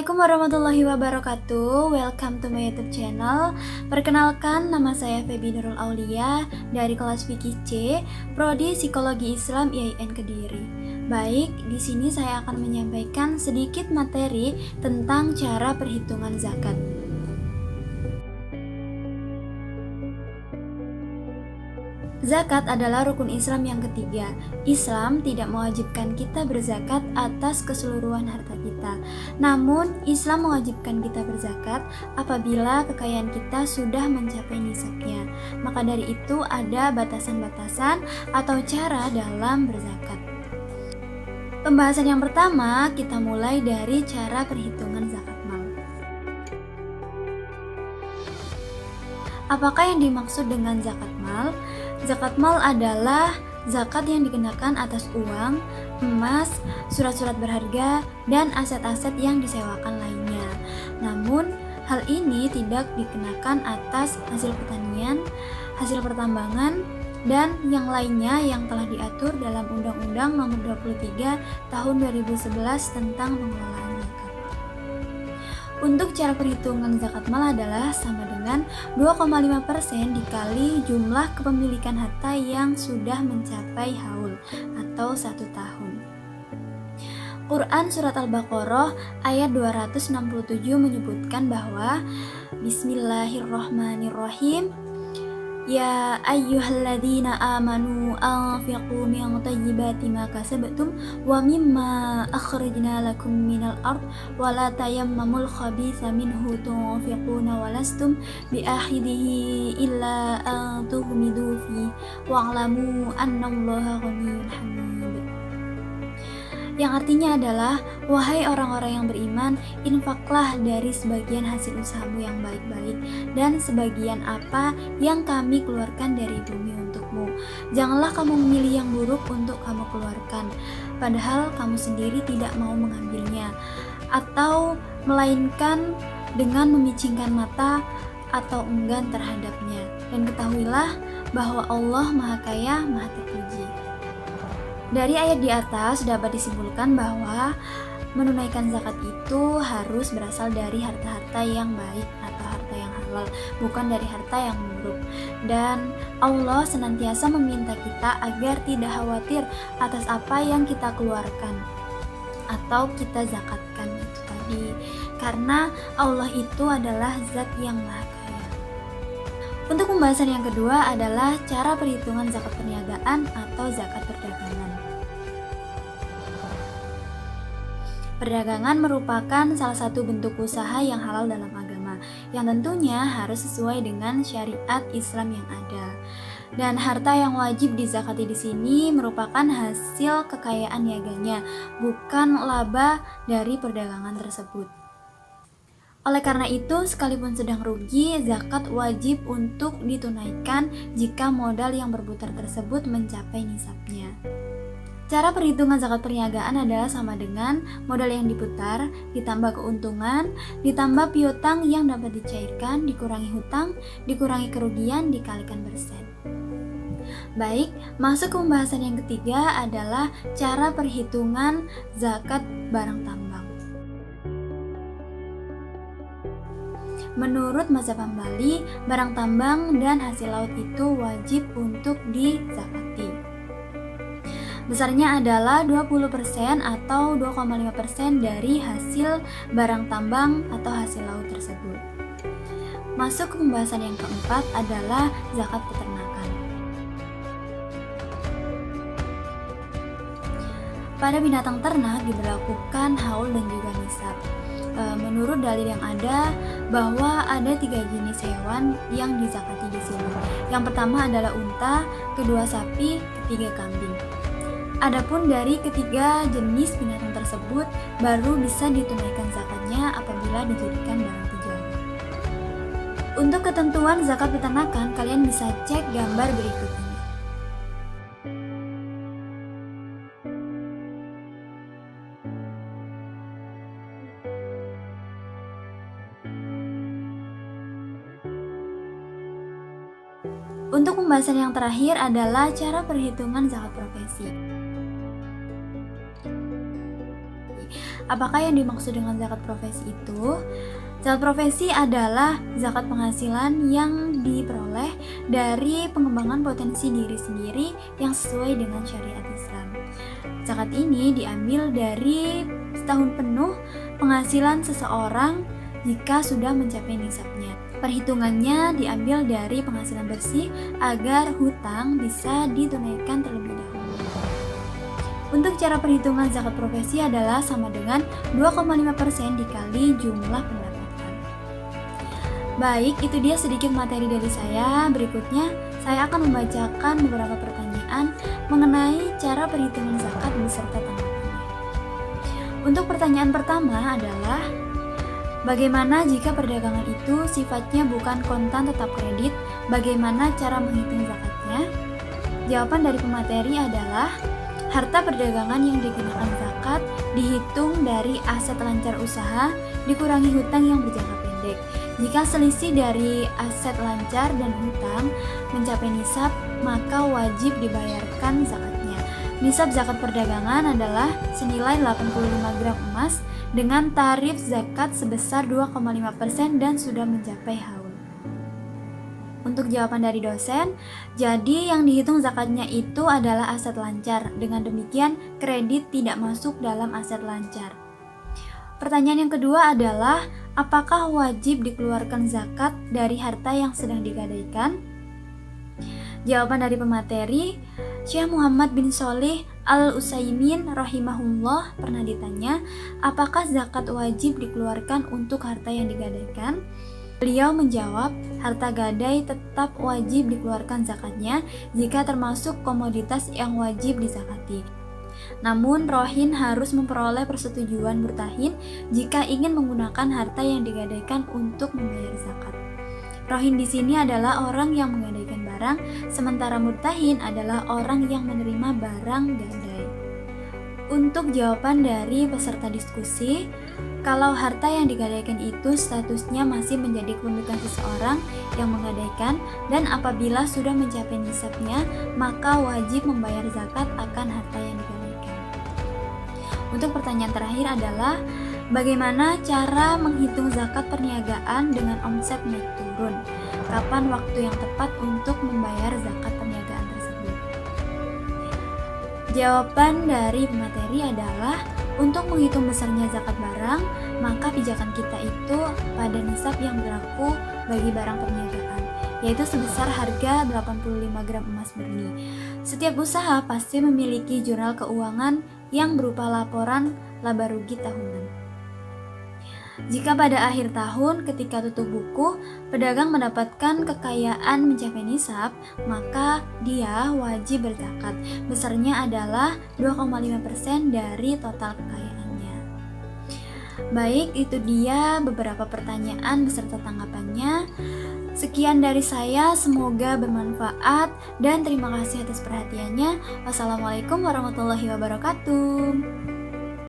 Assalamualaikum warahmatullahi wabarakatuh. Welcome to my YouTube channel. Perkenalkan, nama saya Febi Nurul Aulia dari kelas fikih C, Prodi Psikologi Islam IAIN Kediri. Baik, di sini saya akan menyampaikan sedikit materi tentang cara perhitungan zakat. Zakat adalah rukun Islam yang ketiga. Islam tidak mewajibkan kita berzakat atas keseluruhan harta kita. Namun, Islam mewajibkan kita berzakat apabila kekayaan kita sudah mencapai nisabnya. Maka dari itu ada batasan-batasan atau cara dalam berzakat. Pembahasan yang pertama, kita mulai dari cara perhitungan zakat mal. Apakah yang dimaksud dengan zakat mal? Zakat mal adalah zakat yang dikenakan atas uang, emas, surat-surat berharga, dan aset-aset yang disewakan lainnya. Namun, hal ini tidak dikenakan atas hasil pertanian, hasil pertambangan, dan yang lainnya yang telah diatur dalam Undang-Undang Nomor 23 Tahun 2011 tentang pengelolaan zakat. Untuk cara perhitungan zakat mal adalah sama dengan 2,5% dikali jumlah kepemilikan harta yang sudah mencapai haul atau 1 tahun. Quran Surat Al-Baqarah ayat 267 menyebutkan bahwa Bismillahirrahmanirrahim, Ya ayyuhalladzina amanu anfiqu min thayyibati ma kasabtum wa mimma akhrajna lakum minal ard wa la tayammamul khabitha minhu tunfiquna wa lastum biakhidhihi illa an tughmidu fi wa'lamu annallaha ghaniyyun hamid. Yang artinya adalah, wahai orang-orang yang beriman, infaklah dari sebagian hasil usahamu yang baik-baik dan sebagian apa yang kami keluarkan dari bumi untukmu. Janganlah kamu memilih yang buruk untuk kamu keluarkan, padahal kamu sendiri tidak mau mengambilnya, atau melainkan dengan memicingkan mata atau enggan terhadapnya. Dan ketahuilah bahwa Allah Maha Kaya, Maha Terpuji. Dari ayat di atas dapat disimpulkan bahwa menunaikan zakat itu harus berasal dari harta-harta yang baik atau harta yang halal, bukan dari harta yang buruk. Dan Allah senantiasa meminta kita agar tidak khawatir atas apa yang kita keluarkan atau kita zakatkan itu tadi, karena Allah itu adalah zat yang maha kaya. Untuk pembahasan yang kedua adalah cara perhitungan zakat perniagaan atau zakat perdagangan. Perdagangan merupakan salah satu bentuk usaha yang halal dalam agama, yang tentunya harus sesuai dengan syariat Islam yang ada. Dan harta yang wajib dizakati di sini merupakan hasil kekayaan niaganya, bukan laba dari perdagangan tersebut. Oleh karena itu, sekalipun sedang rugi, zakat wajib untuk ditunaikan jika modal yang berputar tersebut mencapai nisabnya. Cara perhitungan zakat perniagaan adalah sama dengan modal yang diputar, ditambah keuntungan, ditambah piutang yang dapat dicairkan, dikurangi hutang, dikurangi kerugian, dikalikan persen. Baik, masuk ke pembahasan yang ketiga adalah cara perhitungan zakat barang tambang. Menurut mazhab Hambali, barang tambang dan hasil laut itu wajib untuk dizakati. Besarnya adalah 20% atau 2,5% dari hasil barang tambang atau hasil laut tersebut. Masuk ke pembahasan yang keempat adalah zakat peternakan. Pada binatang ternak diberlakukan haul dan juga nisab. Menurut dalil yang ada bahwa ada 3 jenis hewan yang dizakati di sini. Yang pertama adalah unta, kedua sapi, ketiga kambing. Adapun dari ketiga jenis binatang tersebut baru bisa ditunaikan zakatnya apabila dijadikan barang tijara. Untuk ketentuan zakat peternakan, kalian bisa cek gambar berikut ini. Untuk pembahasan yang terakhir adalah cara perhitungan zakat profesi. Apakah yang dimaksud dengan zakat profesi itu? Zakat profesi adalah zakat penghasilan yang diperoleh dari pengembangan potensi diri sendiri yang sesuai dengan syariat Islam. Zakat ini diambil dari setahun penuh penghasilan seseorang jika sudah mencapai nisabnya. Perhitungannya diambil dari penghasilan bersih agar hutang bisa ditunaikan terlebih dahulu. Untuk cara perhitungan zakat profesi adalah sama dengan 2,5% dikali jumlah pendapatan. Baik, itu dia sedikit materi dari saya. Berikutnya, saya akan membacakan beberapa pertanyaan mengenai cara perhitungan zakat beserta tanggapannya. Untuk pertanyaan pertama adalah, bagaimana jika perdagangan itu sifatnya bukan kontan tetap kredit? Bagaimana cara menghitung zakatnya? Jawaban dari pemateri adalah, harta perdagangan yang dikenakan zakat dihitung dari aset lancar usaha dikurangi hutang yang berjangka pendek. Jika selisih dari aset lancar dan hutang mencapai nisab, maka wajib dibayarkan zakatnya. Nisab zakat perdagangan adalah senilai 85 gram emas dengan tarif zakat sebesar 2,5% dan sudah mencapai haul. Untuk jawaban dari dosen, jadi yang dihitung zakatnya itu adalah aset lancar. Dengan demikian, kredit tidak masuk dalam aset lancar. Pertanyaan yang kedua adalah, apakah wajib dikeluarkan zakat dari harta yang sedang digadaikan? Jawaban dari pemateri, Syekh Muhammad bin Shalih Al-Utsaimin rahimahullah pernah ditanya, apakah zakat wajib dikeluarkan untuk harta yang digadaikan? Beliau menjawab, harta gadai tetap wajib dikeluarkan zakatnya jika termasuk komoditas yang wajib dizakati. Namun, rohin harus memperoleh persetujuan murtahin jika ingin menggunakan harta yang digadaikan untuk membayar zakat. Rohin di sini adalah orang yang menggadaikan barang, sementara murtahin adalah orang yang menerima barang gadai. Untuk jawaban dari peserta diskusi, kalau harta yang digadaikan itu statusnya masih menjadi kepemilikan seseorang yang menggadaikan dan apabila sudah mencapai nisabnya, maka wajib membayar zakat akan harta yang digadaikan. Untuk pertanyaan terakhir adalah, bagaimana cara menghitung zakat perniagaan dengan omset naik turun? Kapan waktu yang tepat untuk membayar zakat perniagaan tersebut? Jawaban dari pemateri adalah, untuk menghitung besarnya zakat barang, maka pijakan kita itu pada nisab yang berlaku bagi barang perniagaan, yaitu sebesar harga 85 gram emas murni. Setiap usaha pasti memiliki jurnal keuangan yang berupa laporan laba rugi tahunan. Jika pada akhir tahun ketika tutup buku, pedagang mendapatkan kekayaan mencapai nisab, maka dia wajib berzakat. Besarnya adalah 2,5% dari total kekayaannya. Baik, itu dia beberapa pertanyaan beserta tanggapannya. Sekian dari saya, semoga bermanfaat dan terima kasih atas perhatiannya. Wassalamualaikum warahmatullahi wabarakatuh.